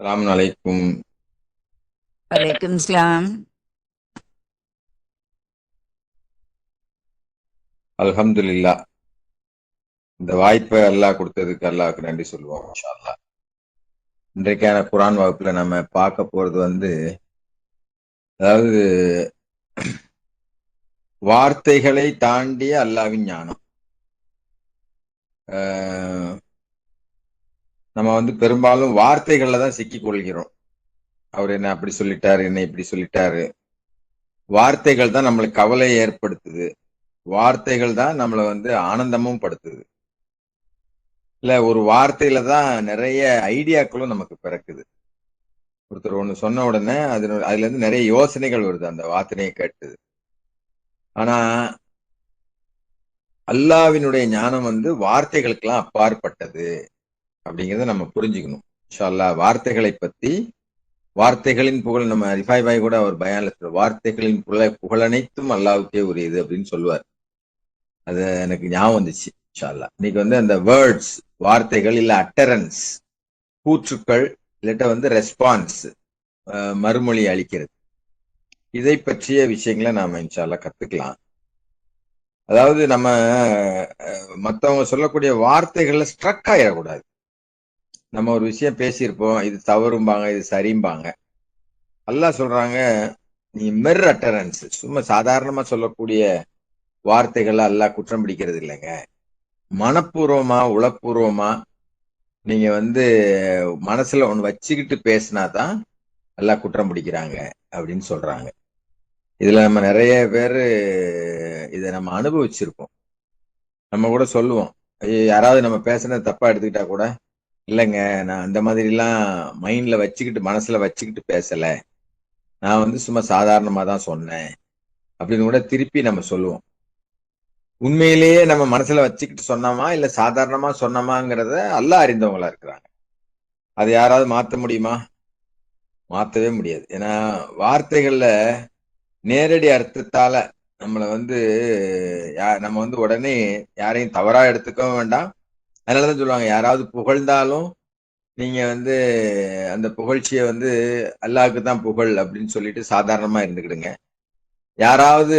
அஸ்ஸலாமு அலைக்கும். வலைக்கும் சலாம். அல்ஹம்துலில்லாஹ். இந்த வாய்ப்பை அல்லாஹ் கொடுத்ததுக்கு அல்லாஹ்க்கு நன்றி சொல்லுவோம் இன்ஷா அல்லாஹ். இன்றைக்கான குர்ஆன் வகுப்புல நம்ம பார்க்க போறது அதாவது வார்த்தைகளை தாண்டிய அல்லாஹ்வின் ஞானம். அஹ், நம்ம பெரும்பாலும் வார்த்தைகள்ல தான் சிக்கிக் கொள்கிறோம். அவர் என்ன அப்படி சொல்லிட்டாரு, என்ன இப்படி சொல்லிட்டாரு. வார்த்தைகள் தான் நம்மளுக்கு கவலையை ஏற்படுத்துது. வார்த்தைகள் தான் நம்மளை ஆனந்தமும் படுத்துது. இல்ல, ஒரு வார்த்தையில தான் நிறைய ஐடியாக்களும் நமக்கு பிறக்குது. ஒருத்தர் ஒண்ணு சொன்ன உடனே அதுல இருந்து நிறைய யோசனைகள் வருது அந்த வார்த்தையை கேட்டு. ஆனா அல்லாஹ்வினுடைய ஞானம் வார்த்தைகளுக்கெல்லாம் அப்பாற்பட்டது அப்படிங்கறத நம்ம புரிஞ்சுக்கணும். இன்ஷா அல்லாஹ் வார்த்தைகளை பத்தி, வார்த்தைகளின் புகழ், நம்ம ரிஃபாய் பாய் கூட அவர் பயான்ல சொல்ற வார்த்தைகளின் புகழனைத்தும் அல்லாஹ்வுக்கே உரியது அப்படின்னு சொல்லுவார். அது எனக்கு ஞாபகம் வந்துச்சு. இன்ஷா அல்லாஹ் இன்னைக்கு அந்த வேர்ட்ஸ், வார்த்தைகள் இல்ல அட்டரன்ஸ், கூற்றுக்கள், இல்லாட்ட ரெஸ்பான்ஸ், மறுமொழி அளிக்கிறது, இதை பற்றிய விஷயங்களை நாம இன்ஷா அல்லாஹ் கத்துக்கலாம். அதாவது நம்ம மத்தவங்க சொல்லக்கூடிய வார்த்தைகள்ல ஸ்ட்ரக் ஆயிடக்கூடாது. நம்ம ஒரு விஷயம் பேசியிருப்போம், இது தவறும்பாங்க, இது சரிம்பாங்க. அல்லாஹ் சொல்றாங்க, நீ மெர் அட்டரன்ஸ், சும்மா சாதாரணமா சொல்லக்கூடிய வார்த்தைகளை அல்லாஹ் குற்றம் பிடிக்கிறது இல்லைங்க. மனப்பூர்வமா, உளப்பூர்வமா நீங்க மனசுல ஒண்ணு வச்சுக்கிட்டு பேசினாதான் அல்லாஹ் குற்றம் பிடிக்கிறாங்க அப்படின்னு சொல்றாங்க. இதுல நம்ம நிறைய பேரு இதை நம்ம அனுபவிச்சிருக்கோம். நம்ம கூட சொல்லுவோம், யாராவது நம்ம பேசுனது தப்பா எடுத்துக்கிட்டா கூட, இல்லைங்க நான் அந்த மாதிரி எல்லாம் மைண்ட்ல வச்சுக்கிட்டு, மனசுல வச்சுக்கிட்டு பேசல, நான் சும்மா சாதாரணமா தான் சொன்னேன் அப்படின்னு கூட திருப்பி நம்ம சொல்லுவோம். உண்மையிலேயே நம்ம மனசுல வச்சுக்கிட்டு சொன்னோமா இல்ல சாதாரணமா சொன்னோமாங்கிறத அல்லாஹ் அறிந்தவங்களா இருக்கிறாங்க. அதை யாராவது மாத்த முடியுமா? மாத்தவே முடியாது. ஏன்னா வார்த்தைகள்ல நேரடி அர்த்தத்தால நம்மள நம்ம உடனே யாரையும் தவறா எடுத்துக்கவும் வேண்டாம். அதனாலதான் சொல்லுவாங்க, யாராவது புகழ்ந்தாலும் நீங்க அந்த புகழ்ச்சியை அல்லாஹ்க்கு தான் புகழ் அப்படின்னு சொல்லிட்டு சாதாரணமா இருந்துக்கிடுங்க. யாராவது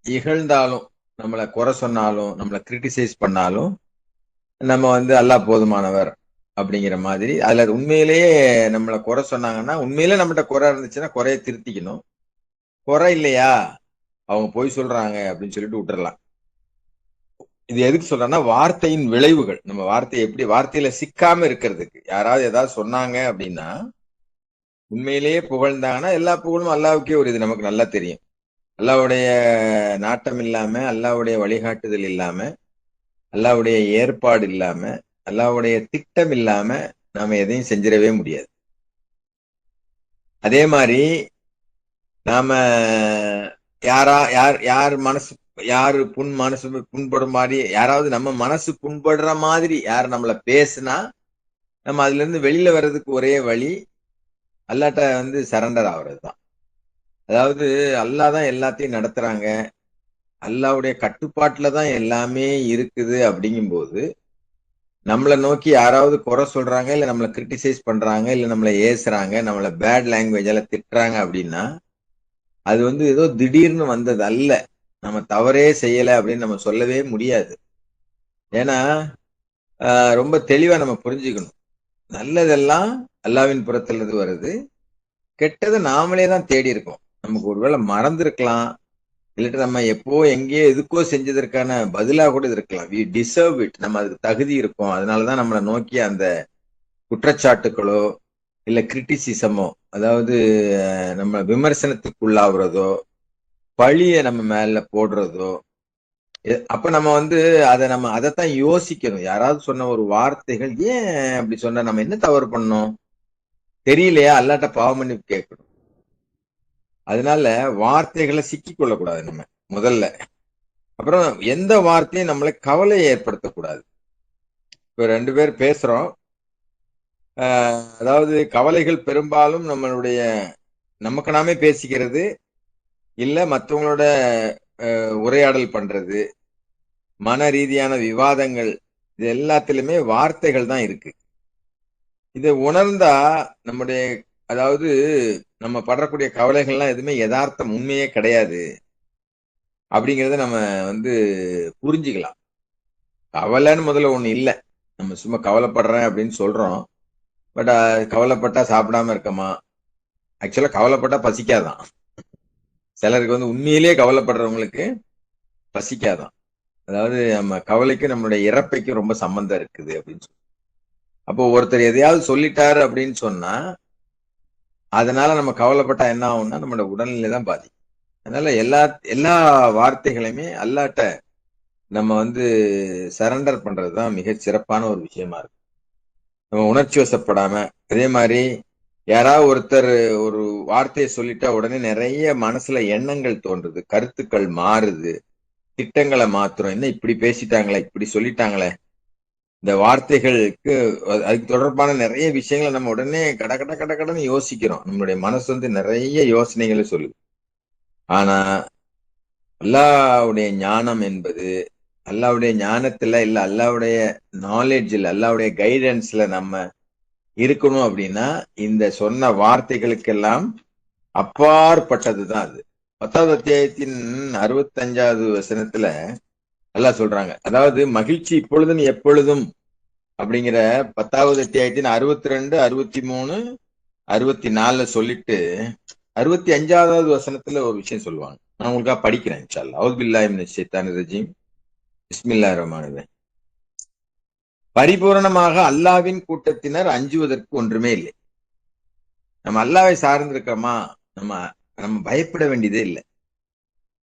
இகழ்ந்தாலும், நம்மளை குறை சொன்னாலும், நம்மளை கிரிட்டிசைஸ் பண்ணாலும் நம்ம அல்லாஹ் போதுமானவர் அப்படிங்கிற மாதிரி, அதுல உண்மையிலேயே நம்மளை குறை சொன்னாங்கன்னா, உண்மையிலே நம்மகிட்ட குறை இருந்துச்சுன்னா குறைய திருத்திக்கணும். குறை இல்லையா, அவங்க பொய் சொல்றாங்க அப்படின்னு சொல்லிட்டு விட்டுறலாம். இது எதுக்கு சொல்றேன்னா, வார்த்தையின் விளைவுகள், நம்ம வார்த்தையை எப்படி வார்த்தையில சிக்காம இருக்கிறதுக்கு. யாராவது ஏதாவது சொன்னாங்க அப்படின்னா, உண்மையிலேயே புகழ்ந்தாங்கன்னா எல்லா புகழும் அல்லாஹ்வுக்கே ஒரு இது நமக்கு நல்லா தெரியும். அல்லாஹ்வுடைய நாட்டம் இல்லாம, அல்லாஹ்வுடைய வழிகாட்டுதல் இல்லாம, அல்லாஹ்வுடைய ஏற்பாடு இல்லாம, அல்லாஹ்வுடைய திட்டம் இல்லாம நாம எதையும் செஞ்சிடவே முடியாது. அதே மாதிரி நாம யார் மனசு, யாரு மனசு புண்படும் மாதிரி, யாராவது நம்ம மனசு புண்படுற மாதிரி யார் நம்மள பேசுனா, நம்ம அதுல இருந்து வெளியில வர்றதுக்கு ஒரே வழி அல்லாஹ்ட்ட சரண்டர் ஆகுறதுதான். அதாவது அல்லாஹ் தான் எல்லாத்தையும் நடத்துறாங்க, அல்லாஹ்வுடைய கட்டுப்பாட்டுல தான் எல்லாமே இருக்குது அப்படிங்கும்போது, நம்மளை நோக்கி யாராவது குறை சொல்றாங்க, இல்ல நம்மளை கிரிட்டிசைஸ் பண்றாங்க, இல்ல நம்மளை ஏசுறாங்க, நம்மளை பேட் லாங்குவேஜால திட்டுறாங்க அப்படின்னா, அது ஏதோ திடீர்னு வந்தது அல்ல. நம்ம தவறே செய்யல அப்படின்னு நம்ம சொல்லவே முடியாது. ஏன்னா ரொம்ப தெளிவா நம்ம புரிஞ்சுக்கணும். நல்லதெல்லாம் அல்லாஹ்வின் புறத்துல இருந்து வருது, கெட்டதை நாமளே தான் தேடி இருக்கோம். நமக்கு ஒருவேளை மறந்துருக்கலாம், இல்லாட்டி நம்ம எப்போ எங்கேயோ எதுக்கோ செஞ்சதற்கான பதிலா கூட இது இருக்கலாம். வி டிசர்வ் இட், நம்ம அதுக்கு தகுதி இருக்கும். அதனாலதான் நம்மளை நோக்கி அந்த குற்றச்சாட்டுகளோ இல்ல கிரிட்டிசிசமோ, அதாவது நம்ம விமர்சனத்துக்குள்ளாகிறதோ, பழிய நம்ம மேல போடுறதோ, அப்ப நம்ம நம்ம அதைத்தான் யோசிக்கணும். யாராவது சொன்ன ஒரு வார்த்தைகள், ஏன் அப்படி சொன்ன, நம்ம என்ன தவறு பண்ணோம், தெரியலையா, அல்லாட்ட பாவ மன்னிப்பு கேட்கணும். அதனால வார்த்தைகளை சிக்கிக் கொள்ளக்கூடாது நம்ம முதல்ல. அப்புறம் எந்த வார்த்தையும் நம்மளை கவலையை ஏற்படுத்தக்கூடாது. இப்ப 2 பேர் பேசுறோம், அதாவது கவலைகள் பெரும்பாலும் நம்மளுடைய நமக்கு நாமே பேசிக்கிறது, இல்ல மற்றவங்களோட உரையாடல் பண்றது, மன ரீதியான விவாதங்கள், இது எல்லாத்திலுமே வார்த்தைகள் தான் இருக்கு. இதை உணர்ந்தா நம்முடைய அதாவது நம்ம படக்கூடிய கவலைகள்லாம் எதுவுமே யதார்த்தம் உண்மையே கிடையாது அப்படிங்கறத நம்ம வந்து புரிஞ்சுக்கலாம். கவலைன்னு முதல்ல ஒண்ணு இல்லை. நம்ம சும்மா கவலைப்படுறேன் அப்படின்னு சொல்றோம். பட் கவலைப்பட்டா சாப்பிடாம இருக்கமா? ஆக்சுவலா கவலைப்பட்டா பசிக்காதான். சிலருக்கு வந்து உண்மையிலேயே கவலைப்படுறவங்களுக்கு பசிக்காதான். அதாவது நம்ம கவலைக்கு நம்மளுடைய இறப்பைக்கும் ரொம்ப சம்பந்தம் இருக்குது அப்படின்னு சொல்லி. அப்போ ஒருத்தர் எதையாவது சொல்லிட்டாரு அப்படின்னு சொன்னா அதனால நம்ம கவலைப்பட்டா என்ன ஆகும்னா நம்மளோட உடல்நிலை தான் பாதிக்கும். அதனால எல்லா எல்லா வார்த்தைகளையுமே அல்லாட்ட நம்ம வந்து சரண்டர் பண்றதுதான் மிக சிறப்பான ஒரு விஷயமா இருக்கு. நம்ம உணர்ச்சி வசப்படாம அதே மாதிரி யாராவது ஒருத்தர் ஒரு வார்த்தையை சொல்லிட்டா உடனே நிறைய மனசுல எண்ணங்கள் தோன்றுது, கருத்துக்கள் மாறுது, திட்டங்களை மாத்துறோம். என்ன இப்படி பேசிட்டாங்களே, இப்படி சொல்லிட்டாங்களே, இந்த வார்த்தைகளுக்கு அதுக்கு தொடர்பான நிறைய விஷயங்களை நம்ம உடனே கட கட கட கடன்னு யோசிக்கிறோம். நம்மளுடைய மனசு வந்து நிறைய யோசனைகளை சொல்லுது. ஆனா அல்லாவுடைய ஞானம் என்பது அல்லாவுடைய ஞானத்துல இல்ல அல்லாவுடைய நாலேஜ்ல அல்லாவுடைய கைடன்ஸ்ல நம்ம இருக்கணும் அப்படின்னா இந்த சொன்ன வார்த்தைகளுக்கெல்லாம் அப்பாற்பட்டதுதான் அது. 10வது அத்தியாயத்தின் 65வது வசனத்துல அல்லாஹ் சொல்றாங்க, அதாவது மகிழ்ச்சி இப்பொழுதும் எப்பொழுதும் அப்படிங்கிற 10வது அத்தியாயத்தின் 62, 63, 64 சொல்லிட்டு 65வது வசனத்துல ஒரு விஷயம் சொல்லுவாங்க. நான் உங்களுக்காக படிக்கிறேன் இன்ஷா அல்லாஹ். அவுது பில்லாஹி மினஷ் ஷைத்தானிர் ரஜீம். பிஸ்மில்லாஹிர் ரஹ்மானிர் ரஹீம். பரிபூரணமாக அல்லாவின் கூட்டத்தினர் அஞ்சுவதற்கு ஒன்றுமே இல்லை. நம்ம அல்லாவை சார்ந்திருக்கோமா, நம்ம நம்ம பயப்பட வேண்டியதே இல்லை.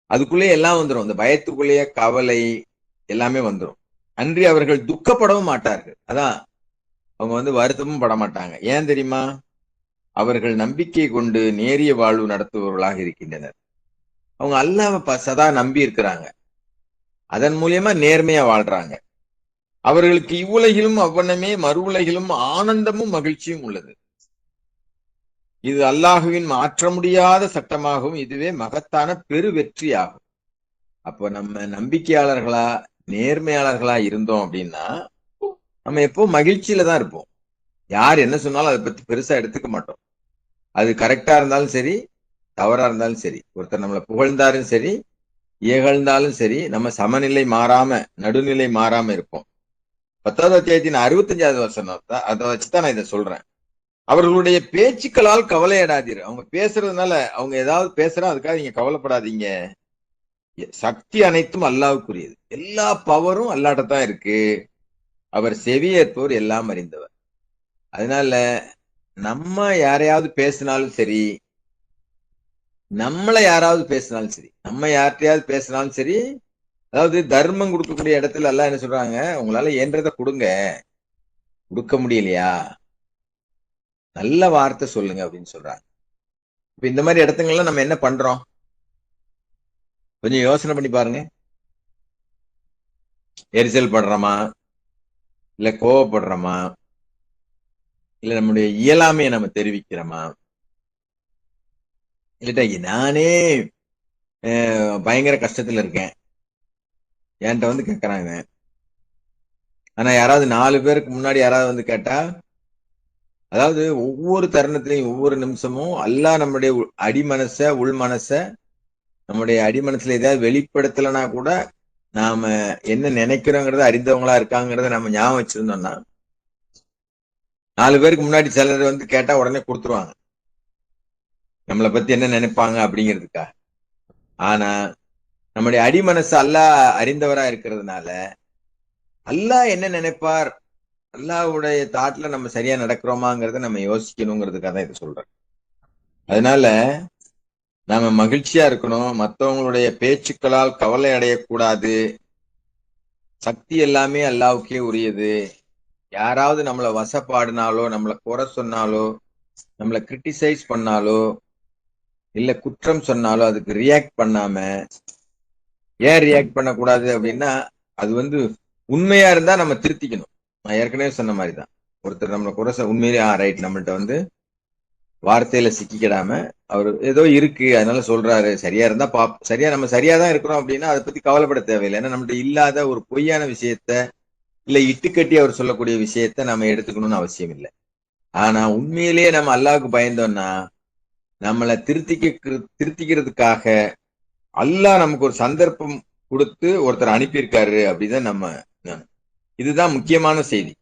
அதுக்குள்ளேயே எல்லாம் வந்துடும். இந்த பயத்துக்குள்ளேயே கவலை எல்லாமே வந்துடும். அன்றி அவர்கள் துக்கப்படவும் மாட்டார்கள். அதான் அவங்க வந்து வருத்தமும் பட மாட்டாங்க. ஏன் தெரியுமா? அவர்கள் நம்பிக்கை கொண்டு நேரிய வாழ்வு நடத்துபவர்களாக இருக்கின்றனர். அவங்க அல்லாஹ்வை சதா நம்பி இருக்கிறாங்க. அதன் மூலியமா நேர்மையா வாழ்றாங்க. அவர்களுக்கு இவ்வுலகிலும் அவ்வண்ணமே மறு உலகிலும் ஆனந்தமும் மகிழ்ச்சியும் உள்ளது. இது அல்லாஹுவின் மாற்ற முடியாத சட்டமாகவும் இதுவே மகத்தான பெரு வெற்றியாகும். அப்போ நம்ம நம்பிக்கையாளர்களா நேர்மையாளர்களா இருந்தோம் அப்படின்னா நம்ம எப்போ மகிழ்ச்சியில தான் இருப்போம். யார் என்ன சொன்னாலும் அதை பத்தி பெருசா எடுத்துக்க மாட்டோம். அது கரெக்டா இருந்தாலும் சரி, தவறா இருந்தாலும் சரி, ஒருத்தர் நம்மளை புகழ்ந்தாலும் சரி, இகழ்ந்தாலும் சரி, நம்ம சமநிலை மாறாம நடுநிலை மாறாம இருப்போம். 10வது அத்தியாயத்தின் 65வது வசனம் அதை வச்சுதான் நான் இதை சொல்றேன். அவர்களுடைய பேச்சுக்களால் கவலையடாதீர். அவங்க பேசுறதுனால அவங்க ஏதாவது பேசுறா அதுக்காக நீங்க கவலைப்படாதீங்க. சக்தி அனைத்தும் அல்லாஹ்வுக்குரியது. எல்லா பவரும் அல்லாஹ்ட்ட தான் இருக்கு. அவர் செவியேற்போர் எல்லாம் அறிந்தவர். அதனால நம்ம யாரையாவது பேசினாலும் சரி, நம்மள யாராவது பேசினாலும் சரி, நம்ம யார்கிட்டயாவது பேசினாலும் சரி, அதாவது தர்மம் கொடுக்கக்கூடிய இடத்துல எல்லாம் என்ன சொல்றாங்க, உங்களால இயன்றதை கொடுங்க, கொடுக்க முடியலையா நல்ல வார்த்தை சொல்லுங்க அப்படின்னு சொல்றாங்க. இப்ப இந்த மாதிரி இடத்துங்கள்ல நம்ம என்ன பண்றோம் கொஞ்சம் யோசனை பண்ணி பாருங்க. எரிச்சல் படுறோமா, இல்ல கோவப்படுறோமா, இல்ல நம்முடைய இயலாமையை நம்ம தெரிவிக்கிறோமா, இல்லட்டா நானே பயங்கர கஷ்டத்துல இருக்கேன் என்கிட்ட வந்து கேட்கறாங்க. ஆனா யாராவது 4 பேருக்கு முன்னாடி யாராவது வந்து கேட்டா, அதாவது ஒவ்வொரு தருணத்திலையும் ஒவ்வொரு நிமிஷமும் அல்லாஹ் நம்முடைய அடிமனச உள் மனச நம்முடைய அடிமனசுல ஏதாவது வெளிப்படுத்தலைன்னா கூட நாம என்ன நினைக்கிறோங்கிறத அறிந்தவங்களா இருக்காங்கிறத நம்ம ஞாபகம் வச்சிருந்தோம்னா 4 பேருக்கு முன்னாடி சிலர் வந்து கேட்டா உடனே கொடுத்துருவாங்க, நம்மளை பத்தி என்ன நினைப்பாங்க அப்படிங்கிறதுக்காக. ஆனா நம்முடைய அடிமனசு அல்லாஹ் அறிந்தவரா இருக்கிறதுனால அல்லாஹ் என்ன நினைப்பார், அல்லாஹ்வுடைய தாட்ல நம்ம சரியா நடக்கிறோமாங்கிறத நம்ம யோசிக்கணுங்கிறதுக்காக தான் இதை சொல்றேன். அதனால நாம மகிழ்ச்சியா இருக்கணும், மற்றவங்களுடைய பேச்சுக்களால் கவலை அடையக்கூடாது. சக்தி எல்லாமே அல்லாஹ்வுக்கே உரியது. யாராவது நம்மளை வசப்பாடினாலோ, நம்மளை குறை சொன்னாலோ, நம்மளை கிரிட்டிசைஸ் பண்ணாலோ, இல்ல குற்றம் சொன்னாலோ அதுக்கு ரியாக்ட் பண்ணாம, ஏன் ரியாக்ட் பண்ணக்கூடாது அப்படின்னா அது வந்து உண்மையா இருந்தா நம்ம திருத்திக்கணும். நான் ஏற்கனவே சொன்ன மாதிரிதான், ஒருத்தர் நம்மளை குறை உண்மையிலே ரைட் நம்மள்ட்ட வந்து வார்த்தையில சிக்கிக்கிடாம அவர் ஏதோ இருக்கு அதனால சொல்றாரு, சரியா இருந்தா சரியா நம்ம சரியா தான் இருக்கிறோம் அப்படின்னா அதை பத்தி கவலைப்பட தேவையில்லை. ஏன்னா நம்மள்ட்ட இல்லாத ஒரு பொய்யான விஷயத்த இல்ல இட்டுக்கட்டி அவர் சொல்லக்கூடிய விஷயத்த நம்ம எடுத்துக்கணும்னு அவசியம் இல்லை. ஆனா உண்மையிலேயே நம்ம அல்லாஹ்வுக்கு பயந்தோம்னா நம்மளை திருத்திக்கிறதுக்காக அல்லாஹ் நமக்கு ஒரு சந்தர்ப்பம் கொடுத்து ஒருத்தர் அனுப்பியிருக்காரு அப்படிதான் நம்ம இதுதான் முக்கியமான செய்தி.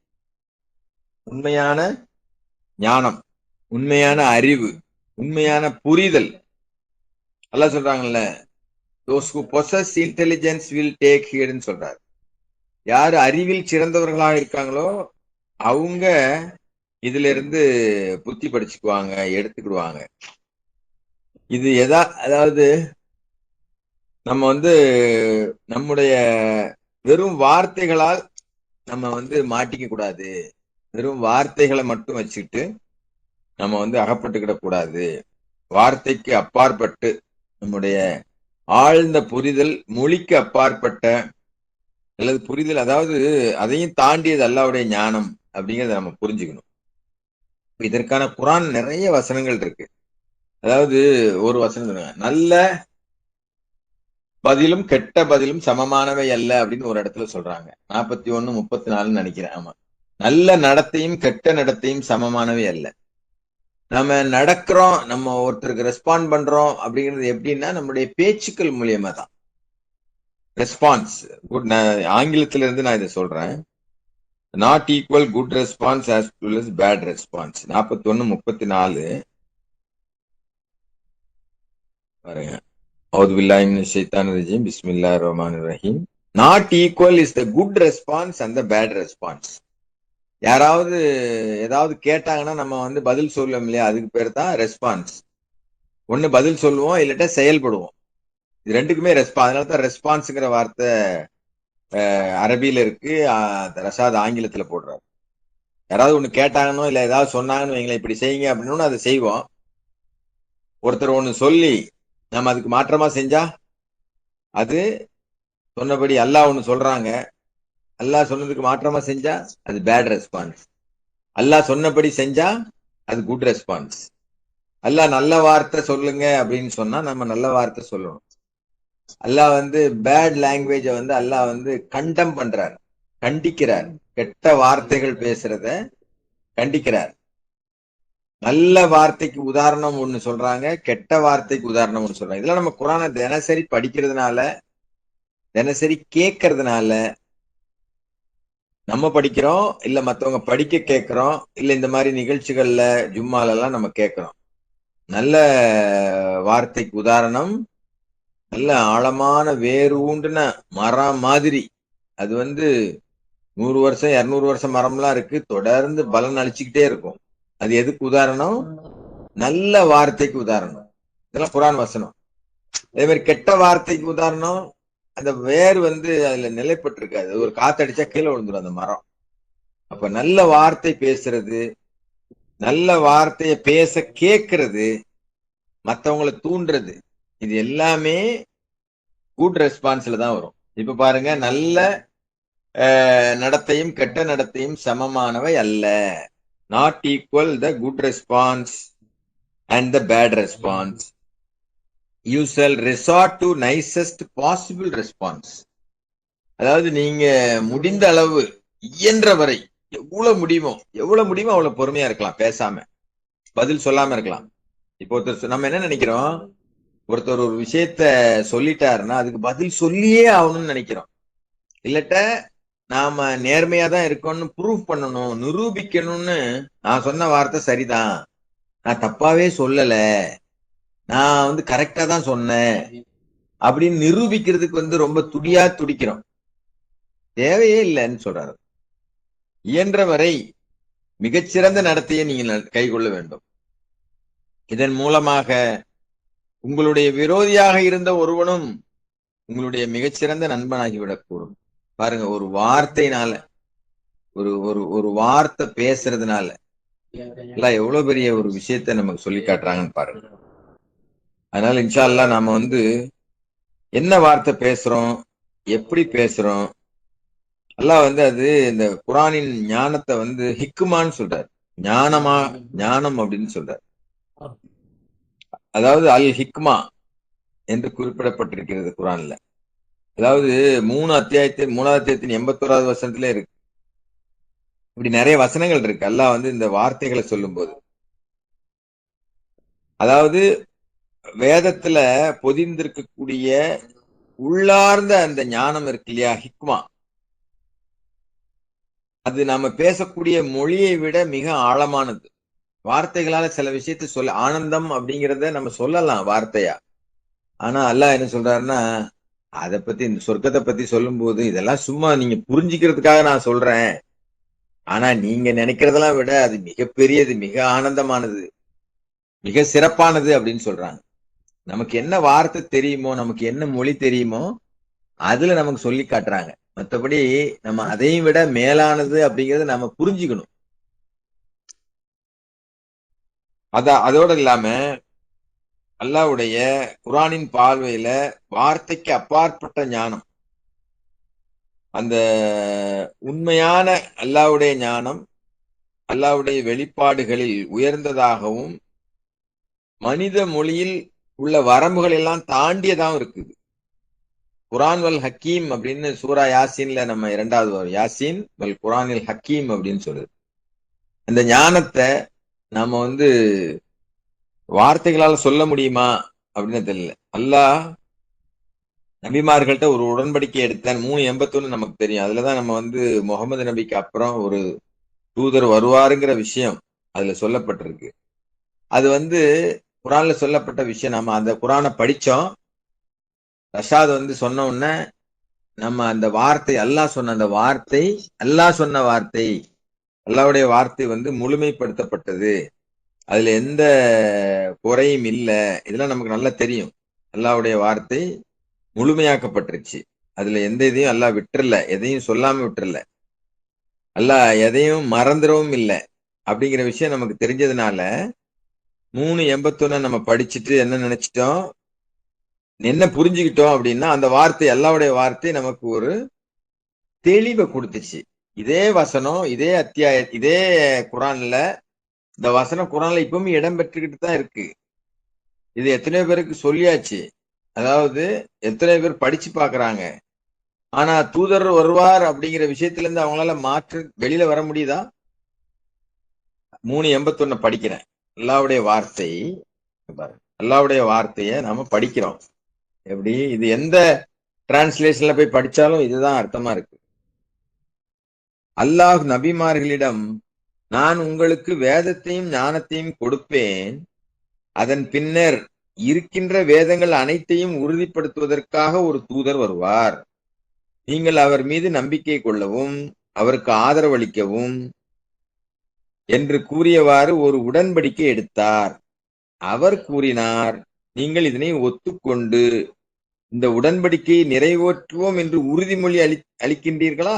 உண்மையான ஞானம், உண்மையான அறிவு, உண்மையான புரிதல். அல்லாஹ் சொல்றாங்கல்ல, those who possess intelligence will take heedன்னு சொல்றாரு. யாரு அறிவில் சிறந்தவர்களாக இருக்காங்களோ அவங்க இதுல இருந்து புத்தி படிச்சுக்குவாங்க, எடுத்துக்கிடுவாங்க. இது அதாவது நம்ம நம்முடைய வெறும் வார்த்தைகளால் நம்ம மாட்டிக்க கூடாது. வெறும் வார்த்தைகளை மட்டும் வச்சுக்கிட்டு நம்ம அகப்பட்டுக்கிட கூடாது. வார்த்தைக்கு அப்பாற்பட்டு நம்முடைய ஆழ்ந்த புரிதல், மொழிக்கு அப்பாற்பட்ட அல்லது புரிதல், அதாவது அதையும் தாண்டியது அல்லாஹ்வுடைய ஞானம் அப்படிங்கறத நம்ம புரிஞ்சுக்கணும். இதற்கான குர்ஆன் நிறைய வசனங்கள் இருக்கு. அதாவது ஒரு வசனம் சொல்லுங்க, நல்ல பதிலும் கெட்ட பதிலும் சமமானவை அல்ல அப்படின்னு ஒரு இடத்துல சொல்றாங்க. 41:34 நினைக்கிறேன். ஆமா, நல்ல நடத்தையும் கெட்ட நடத்தையும் சமமானவை அல்ல. நம்ம நடக்கிறோம், நம்ம ஒருத்தருக்கு ரெஸ்பாண்ட் பண்றோம் அப்படிங்கிறது எப்படின்னா நம்முடைய பேச்சுக்கள் மூலியமா தான் ரெஸ்பான்ஸ். குட், ஆங்கிலத்தில இருந்து நான் இதை சொல்றேன். Not equal good response as well as bad response. 41:34 பாருங்க. அவுது பில்லாஹி மினஷ் ஷைத்தானிர் ரஜீம். பிஸ்மில்லாஹிர் ரஹ்மானிர் ரஹீம். Not equal is the good response and the bad response. யாராவது ஏதாவது கேட்டாங்கன்னா நம்ம பதில் சொல்லுவோம் இல்லையா, அதுக்கு பேர் தான் ரெஸ்பான்ஸ். ஒண்ணு பதில் சொல்லுவோம், இல்லாட்டா செயல்படுவோம். இது ரெண்டுக்குமே ரெஸ்பான்ஸ். அதனால தான் ரெஸ்பான்ஸுங்கிற வார்த்தை அரபியில இருக்கு, ரஷாத் ஆங்கிலத்துல போடுறாரு. யாராவது ஒண்ணு கேட்டாங்கன்னோ இல்ல ஏதாவது சொன்னாங்கன்னு வைங்களேன், இப்படி செய்யுங்க அப்படின்னு அதை செய்வோம். ஒருத்தர் ஒண்ணு சொல்லி நம்ம அதுக்கு மாற்றமா செஞ்சா அது சொன்னபடி அல்லாஹ் ஒண்ணு சொல்றாங்க, அல்லாஹ் சொன்னதுக்கு மாற்றமா செஞ்சா அது பேட் ரெஸ்பான்ஸ். அல்லாஹ் சொன்னபடி செஞ்சா அது குட் ரெஸ்பான்ஸ். அல்லாஹ் நல்ல வார்த்தை சொல்லுங்க அப்படின்னு சொன்னா நம்ம நல்ல வார்த்தை சொல்லணும். அல்லாஹ் பேட் லாங்குவேஜ அல்லாஹ் கண்டம் பண்றார், கண்டிக்கிறார். கெட்ட வார்த்தைகள் பேசுறத கண்டிக்கிறார். நல்ல வார்த்தைக்கு உதாரணம் ஒண்ணு சொல்றாங்க, கெட்ட வார்த்தைக்கு உதாரணம் ஒண்ணு சொல்றாங்க. இதெல்லாம் நம்ம குர்ஆனை தினசரி படிக்கிறதுனால, தினசரி கேட்கறதுனால நம்ம படிக்கிறோம், இல்ல மத்தவங்க படிக்க கேட்கிறோம், இல்ல இந்த மாதிரி நிகழ்ச்சிகள்ல ஜும்மால எல்லாம் நம்ம கேட்கிறோம். நல்ல வார்த்தைக்கு உதாரணம் நல்ல ஆழமான வேறு ஊண்டுன மரம் மாதிரி. அது 100 வருஷம் 200 வருஷம் மரம்லாம் இருக்கு, தொடர்ந்து பலன் அளிச்சுக்கிட்டே இருக்கும். அது எதுக்கு உதாரணம்? நல்ல வார்த்தைக்கு உதாரணம். இதெல்லாம் குர்ஆன் வசனம். அதே மாதிரி கெட்ட வார்த்தைக்கு உதாரணம், அந்த வேர் அதுல நிலைப்பட்டிருக்காது, ஒரு காத்தடிச்சா கீழே விழுந்துடும் அந்த மரம். அப்ப நல்ல வார்த்தை பேசுறது, நல்ல வார்த்தைய பேச கேட்கறது, மத்தவங்களை தூண்டுறது, இது எல்லாமே குட் ரெஸ்பான்ஸ்ல தான் வரும். இப்ப பாருங்க, நல்ல நடத்தையும் கெட்ட நடத்தையும் சமமானவை அல்ல. Not equal the good response and the bad response. You shall resort to nicest possible response. அதாவது நீங்க முடிந்த அளவு, இயன்ற வரை, எவ்வளவு முடியுமோ அவ்வளவு பொறுமையா இருக்கலாம், பேசாம பதில் சொல்லாம இருக்கலாம். இப்போ ஒருத்தர் நம்ம என்ன நினைக்கிறோம், ஒருத்தர் ஒரு விஷயத்த சொல்லிட்டாருன்னா அதுக்கு பதில் சொல்லியே ஆகணும்னு நினைக்கிறோம். இல்லட்ட நாம நேர்மையா தான் இருக்கோம்னு ப்ரூவ் பண்ணணும், நிரூபிக்கணும்னு, நான் சொன்ன வார்த்தை சரிதான், நான் தப்பாவே சொல்லல, நான் கரெக்டா தான் சொன்னேன் அப்படின்னு நிரூபிக்கிறதுக்கு ரொம்ப துடிக்கிறோம். தேவையே இல்லைன்னு சொல்றாரு. இயன்ற வரை மிகச்சிறந்த நடத்தையை நீங்கள் கைக்கொள்ள வேண்டும். இதன் மூலமாக உங்களுடைய விரோதியாக இருந்த ஒருவனும் உங்களுடைய மிகச்சிறந்த நண்பனாகிவிடக்கூடும். பாருங்க, ஒரு வார்த்தையினால, ஒரு வார்த்தை பேசுறதுனால எல்லாம் எவ்வளவு பெரிய ஒரு விஷயத்த நமக்கு சொல்லி காட்டுறாங்கன்னு பாருங்க. அதனால இன்ஷா அல்லாஹ் நாம என்ன வார்த்தை பேசுறோம், எப்படி பேசுறோம், அல்லாஹ் அது இந்த குர்ஆனின் ஞானத்தை ஹிக்மான்னு சொல்றாரு. ஞானம் அப்படின்னு சொல்றாரு. அதாவது அல் ஹிக்மா என்று குறிப்பிடப்பட்டிருக்கிறது குர்ஆன்ல. அதாவது 3 அத்தியாயத்தின் 3வது அத்தியாயத்தின் 81வது வசனத்திலே இருக்கு. இப்படி நிறைய வசனங்கள் இருக்கு. அல்லாஹ் வந்து இந்த வார்த்தைகளை சொல்லும் போது, அதாவது வேதத்துல பொதிந்திருக்கக்கூடிய உள்ளார்ந்த அந்த ஞானம் இருக்கு இல்லையா, ஹிக்மா, அது நாம பேசக்கூடிய மொழியை விட மிக ஆழமானது. வார்த்தைகளால சில விஷயத்தை சொல்ல, ஆனந்தம் அப்படிங்கிறத நம்ம சொல்லலாம் வார்த்தையா. ஆனா அல்லாஹ் என்ன சொல்றாருன்னா, அதை பத்தி, இந்த சொர்க்கத்தை பத்தி சொல்லும் போது, இதெல்லாம் சும்மா நீங்க புரிஞ்சுக்கிறதுக்காக நான் சொல்றேன். ஆனா நீங்க நினைக்கிறதெல்லாம் விட அது மிகப்பெரியது, மிக ஆனந்தமானது, மிக சிறப்பானது அப்படின்னு சொல்றாங்க. நமக்கு என்ன வார்த்தை தெரியுமோ, நமக்கு என்ன மொழி தெரியுமோ, அதுல நமக்கு சொல்லி காட்டுறாங்க. மற்றபடி நம்ம அதையும் விட மேலானது அப்படிங்கறத நம்ம புரிஞ்சுக்கணும். அதோட இல்லாம அல்லாஹ்வுடைய குர்ஆனின் பார்வையில வார்த்தைக்கு அப்பாற்பட்ட ஞானம், அந்த உண்மையான அல்லாஹ்வுடைய ஞானம் அல்லாஹ்வுடைய வெளிப்பாடுகளில் உயர்ந்ததாகவும் மனித மொழியில் உள்ள வரம்புகள் எல்லாம் தாண்டியதாகவும் இருக்குது. குர்ஆன் வல் ஹக்கீம் அப்படின்னு சூரா யாசீன்ல நம்ம 2வது வரும், யாசீன் வல் குர்ஆனில் ஹக்கீம் அப்படின்னு சொல்லுது. அந்த ஞானத்தை நாம வந்து வார்த்தைகளால சொல்ல முடியுமா அப்படின்னு தெரியல. அல்லாஹ் நபிமார்கள்ட்ட ஒரு உடன்படிக்கை எடுத்தான். 381 நமக்கு தெரியும். அதுலதான் நம்ம வந்து முகமது நபிக்கு அப்புறம் ஒரு தூதர் வருவாருங்கிற விஷயம் அதுல சொல்லப்பட்டிருக்கு. அது வந்து குர்ஆன்ல சொல்லப்பட்ட விஷயம். நம்ம அந்த குர்ஆனை படிச்சோம். ரஷாத் வந்து சொன்ன உடனே நம்ம அந்த வார்த்தை, அல்லாஹ் சொன்ன அந்த வார்த்தை, அல்லாஹ் சொன்ன வார்த்தை, அல்லாஹ்வுடைய வார்த்தை வந்து முழுமைப்படுத்தப்பட்டது. அதுல எந்த குறையும் இல்ல. இதெல்லாம் நமக்கு நல்லா தெரியும். அல்லாஹ்வுடைய வார்த்தை முழுமையாக்கப்பட்டுருச்சு. அதுல எந்த இதையும் அல்லாஹ் விட்டுறல, எதையும் சொல்லாம விட்டுறல. அல்லாஹ் எதையும் மறந்துடவும் இல்லை அப்படிங்கிற விஷயம் நமக்கு தெரிஞ்சதுனால 381 நம்ம படிச்சுட்டு என்ன நினைச்சிட்டோம், என்ன புரிஞ்சுக்கிட்டோம் அப்படின்னா, அந்த வார்த்தை, அல்லாஹ்வுடைய வார்த்தை நமக்கு ஒரு தெளிவை கொடுத்துச்சு. இதே வசனம், இதே இதே குர்ஆன்ல, இந்த வசனம் குர்ஆன்ல இப்பவும் இடம் பெற்றுக்கிட்டு தான் இருக்கு. இது எத்தனையோ பேருக்கு சொல்லியாச்சு. அதாவது எத்தனை பேர் படிச்சு பாக்குறாங்க. ஆனா தூதர் வருவார் அப்படிங்கிற விஷயத்துல இருந்து அவங்களால மாற்று வெளியில வர முடியுதா? 381 படிக்கிறேன். அல்லாஹ்வுடைய வார்த்தை, பாருங்க, அல்லாஹ்வுடைய வார்த்தையை நாம படிக்கிறோம். எப்படி, இது எந்த டிரான்ஸ்லேஷன்ல போய் படிச்சாலும் இதுதான் அர்த்தமா இருக்கு. அல்லாஹ் நபிமார்களிடம், நான் உங்களுக்கு வேதத்தையும் ஞானத்தையும் கொடுப்பேன், அதன் பின்னர் இருக்கின்ற வேதங்கள் அனைத்தையும் உறுதிப்படுத்துவதற்காக ஒரு தூதர் வருவார். நீங்கள் அவர் மீது நம்பிக்கை கொள்ளவும் அவருக்கு ஆதரவளிக்கவும் என்று கூறியவாறு ஒரு உடன்படிக்கை எடுத்தார். அவர் கூறினார், நீங்கள் இதனை ஒத்துக்கொண்டு இந்த உடன்படிக்கையை நிறைவேற்றுவோம் என்று உறுதிமொழி அளிக்கின்றீர்களா?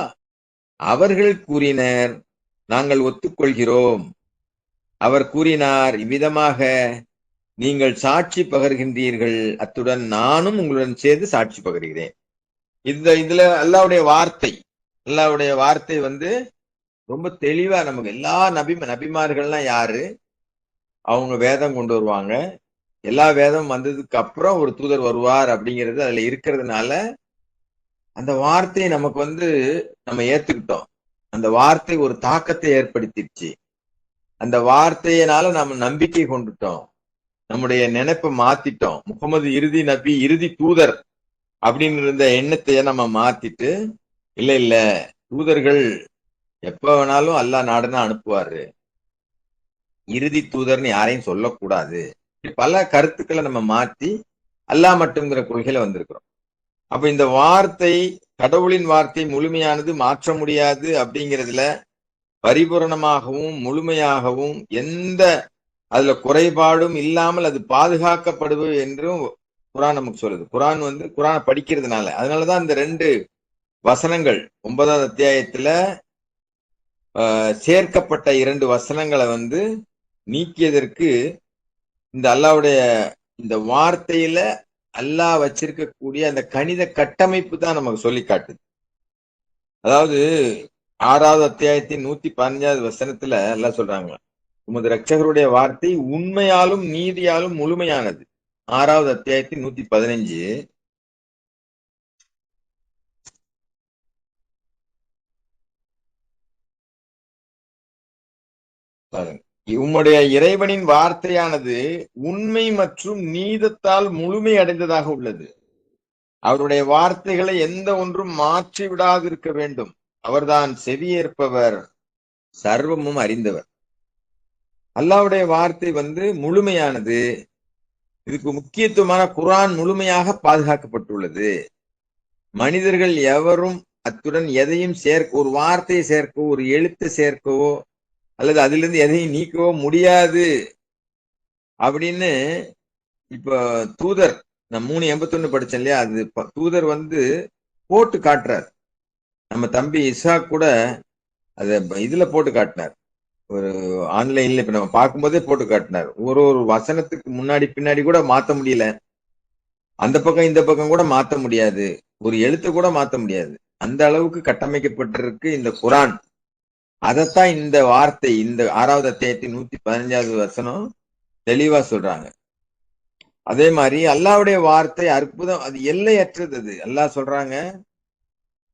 அவர்கள் கூறினர், நாங்கள் ஒத்துக்கொள்கிறோம். அவர் கூறினார், இவ்விதமாக நீங்கள் சாட்சி பகர்கின்றீர்கள், அத்துடன் நானும் உங்களுடன் சேர்ந்து சாட்சி பகர்கிறேன். இதுல அல்லாஹ்வுடைய வார்த்தை வந்து ரொம்ப தெளிவா நமக்கு எல்லா நபிமார்கள்லாம் யாரு, அவங்க வேதம் கொண்டு வருவாங்க. எல்லா வேதம் வந்ததுக்கு அப்புறம் ஒரு தூதர் வருவார் அப்படிங்கிறது அதுல இருக்கிறதுனால அந்த வார்த்தையை நமக்கு வந்து நம்ம ஏத்துக்கிட்டோம். அந்த வார்த்தை ஒரு தாக்கத்தை ஏற்படுத்திடுச்சு. அந்த வார்த்தையினால நம்ம நம்பிக்கை கொண்டுட்டோம். நம்முடைய நினைப்பை மாத்திட்டோம். முகமது இறுதி நபி, இறுதி தூதர் அப்படின்னு இருந்த எண்ணத்தைய நம்ம மாத்திட்டு, இல்ல இல்ல, தூதர்கள் எப்ப வேணாலும் அல்லாஹ் நாடுனா அனுப்புவாரு, இறுதி தூதர்னு யாரையும் சொல்லக்கூடாது, பல கருத்துக்களை நம்ம மாத்தி அல்லாஹ் மட்டும்ங்கிற கொள்கையில வந்திருக்கிறோம். அப்ப இந்த வார்த்தை, கடவுளின் வார்த்தை முழுமையானது, மாற்ற முடியாது அப்படிங்கிறதுல பரிபூரணமாகவும் முழுமையாகவும் எந்த அதுல குறைபாடும் இல்லாமல் அது பாதுகாக்கப்படுவது என்றும் குர்ஆன் நமக்கு சொல்லுது. குர்ஆன் வந்து குர்ஆனை படிக்கிறதுனால, அதனாலதான் இந்த 2 வசனங்கள் 9வது அத்தியாயத்துல சேர்க்கப்பட்ட 2 வசனங்களை வந்து நீக்கியதற்கு இந்த அல்லாஹ்வுடைய இந்த வார்த்தையில அல்லாஹ் வச்சிருக்கக்கூடிய அந்த கணித கட்டமைப்பு தான் நமக்கு சொல்லி காட்டுது. அதாவது 6வது அத்தியாயத்தின் 115வது வசனத்துல அல்லாஹ் சொல்றாங்க, உமது இரட்சகருடைய வார்த்தை உண்மையாலும் நீதியாலும் முழுமையானது. 6வது அத்தியாயத்தின் 115, பாருங்க. உம்முடைய இறைவனின் வார்த்தையானது உண்மை மற்றும் நீதத்தால் முழுமை அடைந்ததாக உள்ளது. அவருடைய வார்த்தைகளை எந்த ஒன்றும் மாற்றி விடாதிருக்க வேண்டும். அவர்தான் செவியேற்பவர், சர்வமும் அறிந்தவர். அல்லாஹ்வுடைய வார்த்தை முழுமையானது. இதுக்கு முக்கியத்துவமான குர்ஆன் முழுமையாக பாதுகாக்கப்பட்டுள்ளது. மனிதர்கள் எவரும் அத்துடன் எதையும் ஒரு வார்த்தையை சேர்க்கவோ, ஒரு எழுத்தை சேர்க்கவோ, அல்லது அதிலிருந்து எதையும் நீக்கவோ முடியாது அப்படின்னு இப்ப தூதர், நான் 381 படிச்சேன் இல்லையா, அது தூதர் போட்டு காட்டுறார். நம்ம தம்பி இஸ்ஹாக் கூட அத இதுல போட்டு காட்டினார், ஒரு ஆன்லைன்ல இப்ப நம்ம பார்க்கும்போதே போட்டு காட்டினார். ஒரு ஒரு வசனத்துக்கு முன்னாடி பின்னாடி கூட மாத்த முடியல, அந்த பக்கம் இந்த பக்கம் கூட மாத்த முடியாது, ஒரு எழுத்து கூட மாத்த முடியாது. அந்த அளவுக்கு கட்டமைக்கப்பட்டிருக்கு இந்த குர்ஆன். அதத்தான் இந்த வார்த்தை, இந்த 6வது அத்தியாயத்தின் 115வது வசனம் தெளிவா சொல்றாங்க. அதே மாதிரி அல்லாஹ்வுடைய வார்த்தை அற்புதம், அது எல்லையற்றது. அது அல்லாஹ் சொல்றாங்க,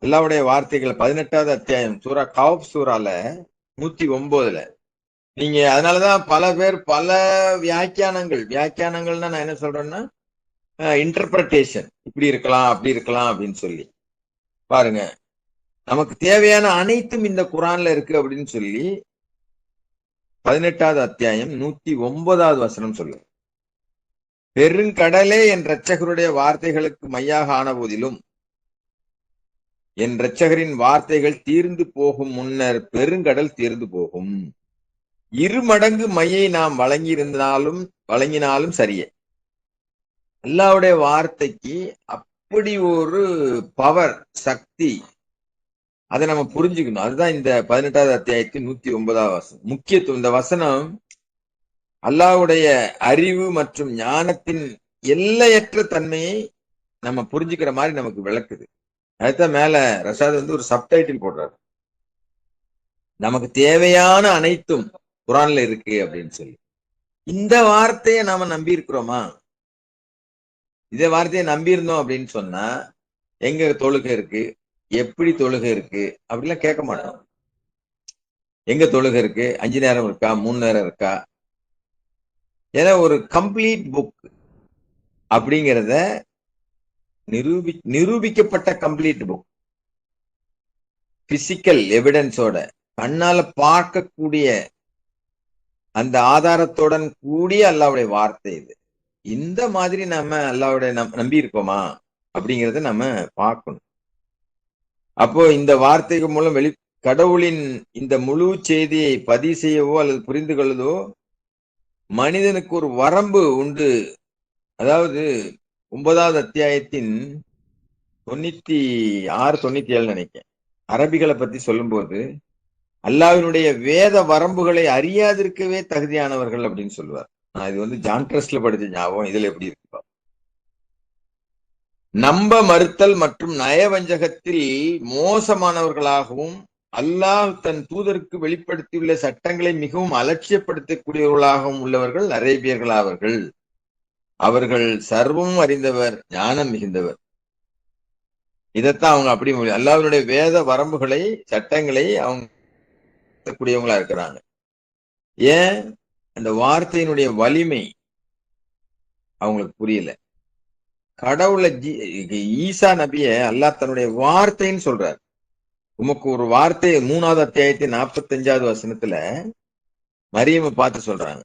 அல்லாஹ்வுடைய வார்த்தைகள் 18வது அத்தியாயம் சூரா கஹஃப் சூரால 109ல நீங்க, அதனாலதான் பல பேர் பல வியாக்கியானங்கள்னா நான் என்ன சொல்றேன்னா இன்டர்பிரேஷன், இப்படி இருக்கலாம் அப்படி இருக்கலாம் அப்படின்னு சொல்லி பாருங்க. நமக்கு தேவையான அனைத்தும் இந்த குர்ஆன்ல இருக்கு அப்படின்னு சொல்லி 18வது அத்தியாயம் 109வது வசனம் சொல்லுங்க. பெருங்கடலே என் இரட்சகருடைய வார்த்தைகளுக்கு மையாக ஆன போதிலும் என் இரட்சகரின் வார்த்தைகள் தீர்ந்து போகும் முன்னர் பெருங்கடல் தீர்ந்து போகும். 2 மடங்கு மையை நாம் வழங்கினாலும் சரியே. அல்லாஹ்வுடைய வார்த்தைக்கு அப்படி ஒரு பவர், சக்தி, அதை நம்ம புரிஞ்சுக்கணும். அதுதான் இந்த 18வது அத்தியாயத்தின் 109வது வசனம் முக்கியத்துவம். இந்த வசனம் அல்லாஹ்வுடைய அறிவு மற்றும் ஞானத்தின் எல்லையற்ற தன்மையை நம்ம புரிஞ்சுக்கிற மாதிரி நமக்கு விளக்குது. அதுதான் மேல ரஷாத் ஒரு சப்டைட்டில் போடுறாரு, நமக்கு தேவையான அனைத்தும் குர்ஆன்ல இருக்கு அப்படின்னு சொல்லி. இந்த வார்த்தையை நாம நம்பி இருக்கிறோமா? இந்த வார்த்தையை நம்பி இருந்தோம் அப்படின்னு சொன்னா எங்க தொழுகை இருக்கு, எப்படி தொழுகை இருக்கு அப்படிலாம் கேட்க மாட்டோம். எங்க தொழுகை இருக்கு, 5 நேரம் இருக்கா, 3 நேரம் இருக்கா? ஏன்னா ஒரு கம்ப்ளீட் புக் அப்படிங்கிறத நிரூபிக்கப்பட்ட கம்ப்ளீட் புக், பிசிக்கல் எவிடன்ஸோட, கண்ணால பார்க்கக்கூடிய அந்த ஆதாரத்துடன் கூடிய அல்லாஹ்வுடைய வார்த்தை இது. இந்த மாதிரி நம்ம அல்லாஹ்வுடைய நம்பி இருக்கோமா அப்படிங்கறத நம்ம பார்க்கணும். அப்போ இந்த வார்த்தைகள் மூலம் கடவுளின் இந்த முழு செய்தியை பதிவு செய்யவோ அல்லது புரிந்து கொள்ளவோ மனிதனுக்கு ஒரு வரம்பு உண்டு. அதாவது 9வது அத்தியாயத்தின் 96, 97 நினைக்கிறேன், அரபிகளை பத்தி சொல்லும்போது அல்லாஹ்வினுடைய வேத வரம்புகளை அறியாதிருக்கவே தகுதியானவர்கள் அப்படின்னு சொல்லுவார். நான் இது ஜான் ட்ரஸ்ட்ல படிச்ச ஞாபகம், இதுல எப்படி இருக்கு? நம்ப மறுத்தல் மற்றும் நயவஞ்சகத்தில் மோசமானவர்களாகவும் அல்லாஹ் தன் தூதருக்கு வெளிப்படுத்தியுள்ள சட்டங்களை மிகவும் அலட்சியப்படுத்தக்கூடியவர்களாகவும் உள்ளவர்கள் அரேபியர்கள் ஆவார்கள். அவர்கள் சர்வமும் அறிந்தவர், ஞானம் மிகுந்தவர். இதைத்தான் அவங்க அப்படி அல்லாஹ்வுடைய வேத வரம்புகளை, சட்டங்களை அவங்க கூடியவங்களா இருக்கிறாங்க. ஏன்? அந்த வார்த்தையினுடைய வலிமை அவங்களுக்கு புரியல. கடவுளை ஈசா நபிய அல்லாஹ் தன்னுடைய வார்த்தைன்னு சொல்றார். உமக்கு ஒரு வார்த்தை 3வது அத்தியாயத்தின் 45வது வசனத்துல மரியமை பார்த்து சொல்றாங்க.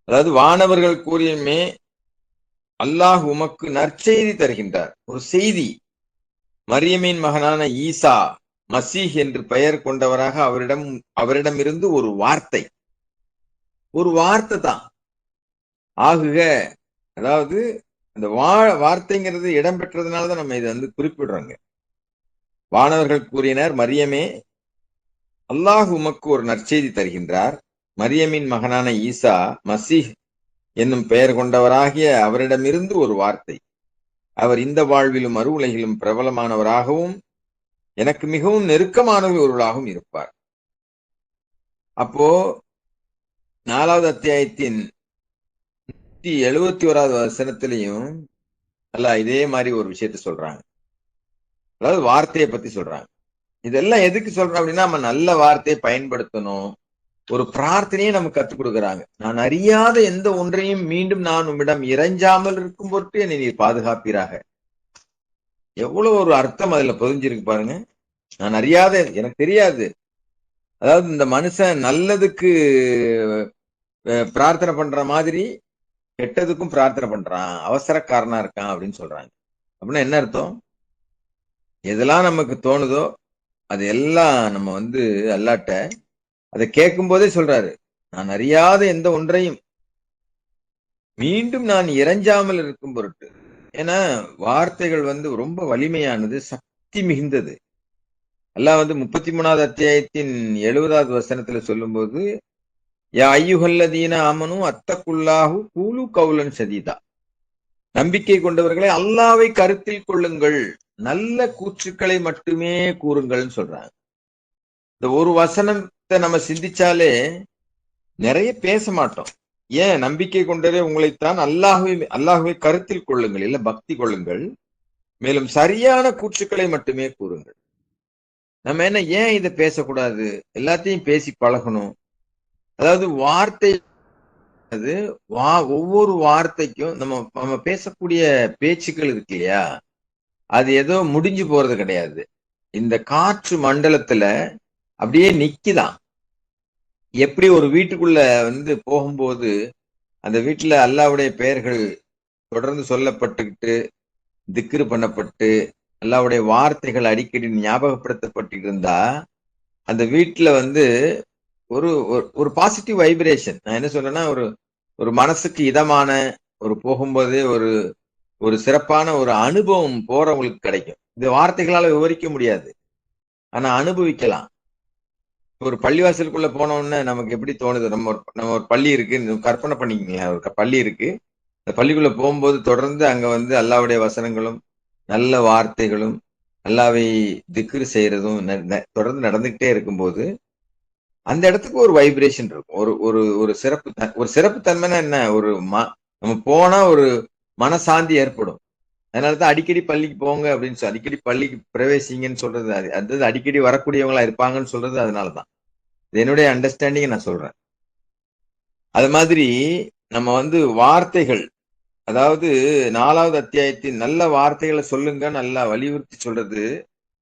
அதாவது வானவர்கள் கூறியுமே அல்லாஹ் உமக்கு நற்செய்தி தருகின்றார். ஒரு செய்தி, மரியமின் மகனான ஈசா மசீஹ் என்று பெயர் கொண்டவராக அவரிடமிருந்து ஒரு வார்த்தை தான் ஆகுக. அதாவது அந்த வார்த்தைங்கிறது இடம்பெற்றதுனாலதான் நம்ம இதை குறிப்பிடுறோங்க. வானவர்கள் கூறினர், மரியமே, அல்லாஹ் உமக்கு ஒரு நற்செய்தி தருகின்றார். மரியமின் மகனான ஈசா மசீஹ் என்னும் பெயர் கொண்டவராகிய அவரிடமிருந்து ஒரு வார்த்தை. அவர் இந்த வாழ்விலும் மறு உலகிலும் பிரபலமானவராகவும் எனக்கு மிகவும் நெருக்கமானவர்களாகவும் இருப்பார். அப்போ 4வது அத்தியாயத்தின் 171வது வசனத்திலையும் அல்லாஹ் இதே மாதிரி ஒரு விஷயத்த சொல்றாங்க. அதாவது வார்த்தையை பத்தி சொல்றாங்க. இதெல்லாம் எதுக்கு சொல்றோம் அப்படின்னா, நம்ம நல்ல வார்த்தையை பயன்படுத்தணும். ஒரு பிரார்த்தனையை நமக்கு கத்துக் கொடுக்குறாங்க. நான் அறியாத எந்த ஒன்றையும் மீண்டும் நான் உம்மிடம் இறைஞ்சாமல் இருக்கும் பொருட்டு என்னை நீர் பாதுகாப்பீராக. எவ்வளவு ஒரு அர்த்தம் அதுல பொதிஞ்சிருக்கு பாருங்க. நான் அறியாத, எனக்கு தெரியாது. அதாவது இந்த மனுஷன் நல்லதுக்கு பிரார்த்தனை பண்ற மாதிரி கெட்டதுக்கும் பிரார்த்தனை பண்றான், அவசரக்காரனா இருக்கான் அப்படின்னு சொல்றாங்க. அப்படின்னா என்ன அர்த்தம்? எதெல்லாம் நமக்கு தோணுதோ அது எல்லாம் நம்ம வந்து அல்லாட்ட அதை கேட்கும் போதே சொல்றாரு, நான் அறியாத எந்த ஒன்றையும் மீண்டும் நான் இறைஞ்சாமல் இருக்கும் பொருட்டு. ஏன்னா வார்த்தைகள் வந்து ரொம்ப வலிமையானது, சக்தி மிகுந்தது. அல்லாஹ் வந்து 33வது அத்தியாயத்தின் 70வது வசனத்துல சொல்லும்போது, யா ஐயுஹல்லதீன ஆமனு அத்தகுல்லாஹு கூலு கௌலன் சதீதா. நம்பிக்கை கொண்டவர்களை அல்லாஹ்வை கருத்தில் கொள்ளுங்கள், நல்ல கூற்றுக்களை மட்டுமே கூறுங்கள்னு சொல்றாங்க. இந்த ஒரு வசனத்தை நம்ம சிந்திச்சாலே நிறைய பேச மாட்டோம். ஏன்? நம்பிக்கை கொண்டதே உங்களைத்தான், அல்லாஹ்வை கருத்தில் கொள்ளுங்கள், இல்ல பக்தி கொள்ளுங்கள், மேலும் சரியான கூற்றுக்களை மட்டுமே கூறுங்கள். நம்ம என்ன ஏன் இதை பேசக்கூடாது? எல்லாத்தையும் பேசி பழகணும். அதாவது வார்த்தை, அது ஒவ்வொரு வார்த்தைக்கும் நம்ம பேசக்கூடிய பேச்சுக்கள் இருக்கு இல்லையா, அது ஏதோ முடிஞ்சு போறது கிடையாது. இந்த காற்று மண்டலத்துல அப்படியே நிக்குதான். எப்படி ஒரு வீட்டுக்குள்ள வந்து போகும்போது அந்த வீட்டுல அல்லாஹ்வுடைய பெயர்கள் தொடர்ந்து சொல்லப்பட்டுக்கிட்டு, திக்ரு பண்ணப்பட்டு, அல்லாஹ்வுடைய வார்த்தைகள் அடிக்கடி ஞாபகப்படுத்தப்பட்டு இருந்தா அந்த வீட்டுல வந்து ஒரு ஒரு பாசிட்டிவ் வைப்ரேஷன். நான் என்ன சொல்றேன்னா, ஒரு ஒரு மனசுக்கு இதமான, ஒரு போகும்போது ஒரு ஒரு சிறப்பான ஒரு அனுபவம் போறவங்களுக்கு கிடைக்கும். இது வார்த்தைகளால விவரிக்க முடியாது, ஆனா அனுபவிக்கலாம். ஒரு பள்ளிவாசலுக்குள்ள போன உடனே நமக்கு எப்படி தோணுது? நம்ம ஒரு பள்ளி இருக்கு, கற்பனை பண்ணிக்கங்களேன். ஒரு பள்ளி இருக்கு, அந்த பள்ளிக்குள்ள போகும்போது தொடர்ந்து அங்க வந்து அல்லாஹ்வுடைய வசனங்களும் நல்ல வார்த்தைகளும் அல்லாஹ்வை திக்ரு செய்யறதும் தொடர்ந்து நடந்துகிட்டே இருக்கும்போது அந்த இடத்துக்கு ஒரு வைப்ரேஷன் இருக்கும். ஒரு ஒரு ஒரு சிறப்பு தன்மைனா என்ன? நம்ம போனா ஒரு மனசாந்தி ஏற்படும். அதனாலதான் அடிக்கடி பள்ளிக்கு போங்க அப்படின்னு சொல்லி, அடிக்கடி பள்ளிக்கு பிரவேசிங்கன்னு சொல்றது, அது அடிக்கடி வரக்கூடியவங்களா இருப்பாங்கன்னு சொல்றது அதனாலதான். இது என்னுடைய அண்டர்ஸ்டாண்டிங் நான் சொல்றேன். அது மாதிரி நம்ம வந்து வார்த்தைகள், அதாவது 4வது அத்தியாயத்தின் நல்ல வார்த்தைகளை சொல்லுங்க நல்லா வலியுறுத்தி சொல்றது,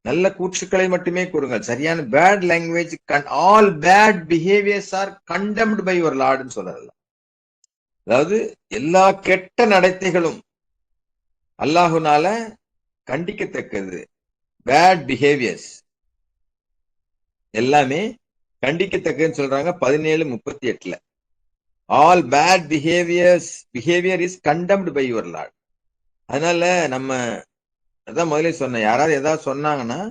நல்ல கூற்றுக்களை மட்டுமே கூறுங்கள். சரியான bad language, all bad behaviours are condemned by your லார்ட்னு சொல்றது. அதாவது எல்லா கெட்ட நடத்தைகளும் அல்லாஹ்வுனால கண்டிக்கத்தக்கது. பேட் பிஹேவியர்ஸ் எல்லாமே கண்டிக்கத்தக்கதுன்னு சொல்றாங்க 17:38. All bad behaviour is condemned by your Lord. அதனால நம்ம அதான் முதல்ல சொன்னேன், யாராவது ஏதாவது சொன்னாங்கன்னா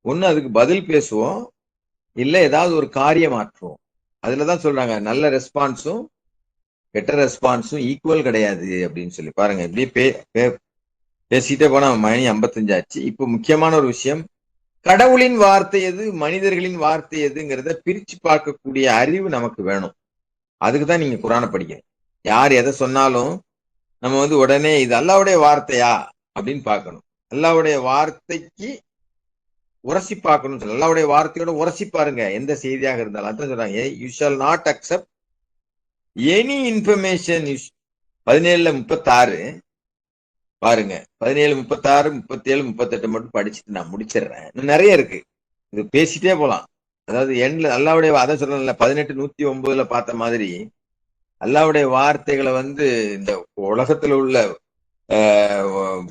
ஒண்ணு அதுக்கு பதில் பேசுவோம், இல்ல ஏதாவது ஒரு காரியம் மாற்றுவோம். அதுலதான் சொல்றாங்க நல்ல ரெஸ்பான்ஸும் கெட்ட ரெஸ்பான்ஸும் ஈக்குவல் கிடையாது அப்படின்னு சொல்லி. பாருங்க இப்படியே பேசிட்டே போனா மணி 55 ஆச்சு. இப்போ முக்கியமான ஒரு விஷயம், கடவுளின் வார்த்தை எது, மனிதர்களின் வார்த்தை எதுங்கிறத பிரிச்சு பார்க்கக்கூடிய அறிவு நமக்கு வேணும். அதுக்குதான் நீங்க குரானை படிக்கணும். யார் எதை சொன்னாலும் நம்ம வந்து உடனே இது அல்லாஹ்வுடைய வார்த்தையா அப்படின்னு பார்க்கணும். அல்லாஹ்வுடைய வார்த்தைக்கு உரசி பார்க்கணும். அல்லாஹ்வுடைய வார்த்தையோட உரசி பாருங்க எந்த செய்தியாக இருந்தாலும். அதான் சொல்றாங்க, you shawl not accept any information. 17:36 பாருங்க. 17, 36, 37, 38 மட்டும் படிச்சுட்டு நான் முடிச்சிடுறேன். இன்னும் நிறைய இருக்கு, இது பேசிட்டே போலாம். அதாவது எண்ட்ல அல்லாஹ்வுடைய அதான் சொல்றேன்ல, 18:109 பார்த்த மாதிரி அல்லாஹ்வுடைய வார்த்தைகளை வந்து இந்த உலகத்துல உள்ள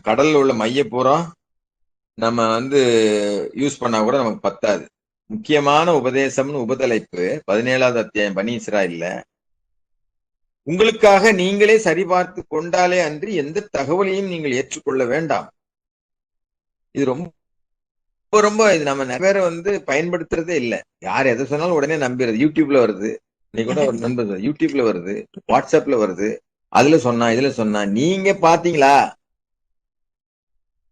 கடல்ல உள்ள மைய பூரா நம்ம வந்து யூஸ் பண்ணா கூட நமக்கு பத்தாது. முக்கியமான உபதேசம்னு உபதலைப்பு 17வது அத்தியாயம் பனி இஸ்ராயேல்ல, உங்களுக்காக நீங்களே சரிபார்த்து கொண்டாலே அன்றி எந்த தகவலையும் நீங்கள் ஏற்றுக்கொள்ள வேண்டாம். இது ரொம்ப ரொம்ப இது நம்ம நிறைய பேரை வந்து பயன்படுத்துறதே இல்லை. யார் எதை சொன்னாலும் உடனே நம்பிடுறது. யூடியூப்ல வருது, இன்னைக்கு கூட ஒரு நண்பர் யூடியூப்ல வருது, வாட்ஸ்அப்ல வருது, அதுல சொன்னா இதுல சொன்னா. நீங்க பாத்தீங்களா?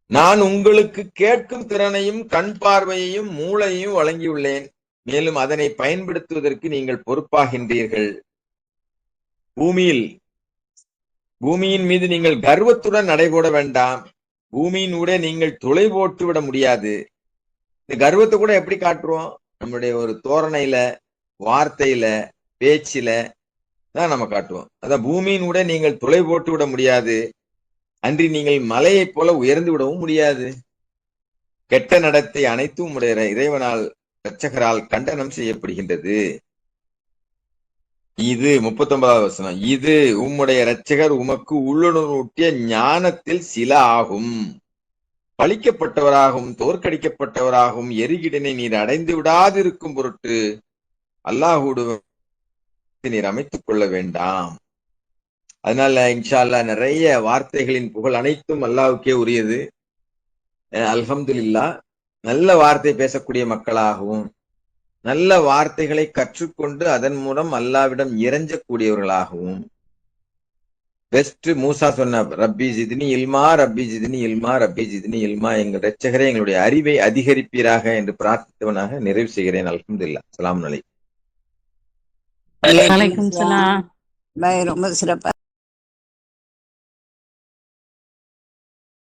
நான் உங்களுக்கு கேட்கும் திறனையும் கண் பார்வையையும் மூளையையும் வழங்கியுள்ளேன், மேலும் அதனை பயன்படுத்துவதற்கு நீங்கள் பொறுப்பாகின்றீர்கள். பூமியின் மீது நீங்கள் கர்வத்துடன் நடைபோட வேண்டாம். பூமியின் ஊடே நீங்கள் துளை போட்டு விட முடியாது. இந்த கர்வத்தை கூட எப்படி காட்டுறோம்? நம்முடைய ஒரு தோரணையில, வார்த்தையில, பேச்சில தான் நம்ம காட்டுவோம். அதான் பூமியின் கூட நீங்கள் துளை போட்டு விட முடியாது, அன்றி நீங்கள் மலையைப் போல உயர்ந்து விடவும் முடியாது. கெட்ட நடத்தை அனைத்தும் உடைய இறைவனால் இரட்சகரால் கண்டனம் செய்யப்படுகின்றது. இது 39வது வசனம். இது உம்முடைய இரட்சகர் உமக்கு உள்ளுணர்வூட்டிய ஞானத்தில் சில ஆகும். பழிக்கப்பட்டவராகவும் தோற்கடிக்கப்பட்டவராகவும் எரிகிடனை நீர் அடைந்து விடாதிருக்கும் பொருட்டு அல்லாஹ்வோடு நீர் அமைத்துக் கொள்ள வேண்டாம். அதனால இன்ஷா அல்லாஹ் நிறைய வார்த்தைகளின் புகழ் அனைத்தும் அல்லாஹ்வுக்கே உரியது. அல்ஹம்துலில்லாஹ். நல்ல வார்த்தை பேசக்கூடிய மக்களாகவும், நல்ல வார்த்தைகளை கற்றுக்கொண்டு அதன் மூலம் அல்லாஹ்விடம் இறைஞ்சக்கூடியவர்களாகவும், பெஸ்ட் மூசா சொன்ன ரப்பி ஜித்னி இல்மா, ரப்பி ஜித்னி இல்மா, ரப்பி ஜித்னி இல்மா, எங்கள் இரட்சகரே எங்களுடைய அறிவை அதிகரிப்பீராக என்று பிரார்த்தித்தவனாக நிறைவு செய்கிறேன். அல்ஹம்துலில்லாஹ். அஸ்ஸலாமு அலைக்கும். வலைக்கும் வலைக்கும் சலாம். சலாம். பாய், ரொம்ப சிறப்பா